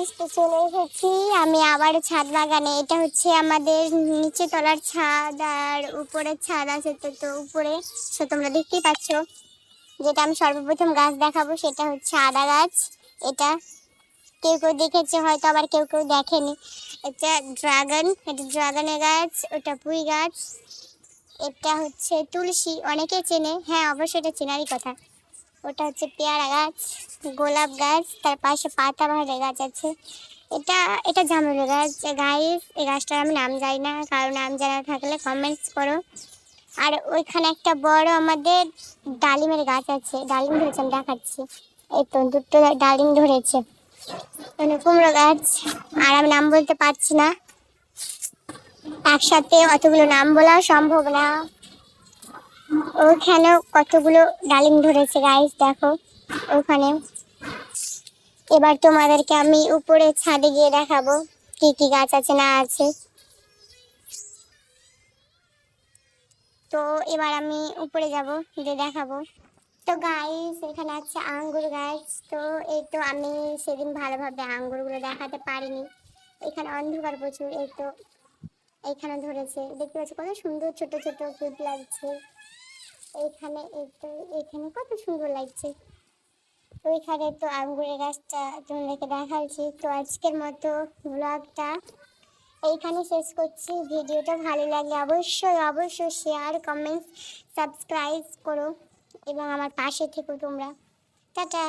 Guys, তো চলে এসেছি আমি আবার ছাদ বাগানে। এটা হচ্ছে আমাদের নিচে তলার ছাদ আর উপরের ছাদ আছে। তো উপরে তোমরা দেখতেই পাচ্ছ, যেটা আমি সর্বপ্রথম গাছ দেখাবো সেটা হচ্ছে আদা গাছ। এটা কেউ কেউ দেখেছে হয়তো, আবার কেউ কেউ দেখেনি। এটা ড্রাগনের গাছ, ওটা পুঁই গাছ। এটা হচ্ছে তুলসী, অনেকে চেনে, হ্যাঁ অবশ্যই এটা চেনারই কথা। ওটা হচ্ছে পেয়ারা গাছ, গোলাপ গাছ, তার পাশে পাতাবাহারের গাছ আছে। এটা এটা জামরুল গাছ। গাইস, এই গাছটার আমি নাম জানি না, কারণ নাম জানা থাকলে কমেন্টস করো। আর ওইখানে একটা বড় আমাদের ডালিমের গাছ আছে, ডালিম ধরেছে, আমি দেখাচ্ছি। এই তো দুটো ডালিম ধরেছে। কুমড়ো গাছ, আর আমি নাম বলতে পারছি না, একসাথে অতগুলো নাম বলা সম্ভব না। ওখানেও কতগুলো ডালিম ধরেছে গাইস, দেখো ওখানে। এবার তোমাদেরকে আমি উপরে ছাদে গিয়ে দেখাবো কি কি গাছ আছে না আছে। তো এবার আমি উপরে যাব, গিয়ে দেখাবো। তো গাইস, এখানে আছে আঙ্গুর গাছ। তো এই তো আমি সেদিন ভালোভাবে আঙ্গুরগুলো দেখাতে পারিনি, এখানে অন্ধকার প্রচুর। এই তো এইখানে ধরেছে, দেখতে পাচ্ছি কত সুন্দর, ছোট ছোট ফুল লাগছে। এইখানে এই তো এখানে কত সুন্দর লাগছে। ওইখানে তো আঙ্গুরের গাছটা তোমাদেরকে দেখাচ্ছি। তো আজকের মতো ব্লগটা এইখানে শেষ করছি। ভিডিওটা ভালো লাগলে অবশ্যই অবশ্যই শেয়ার, কমেন্ট, সাবস্ক্রাইব করো এবং আমার পাশে থেকো তোমরা। টাটা।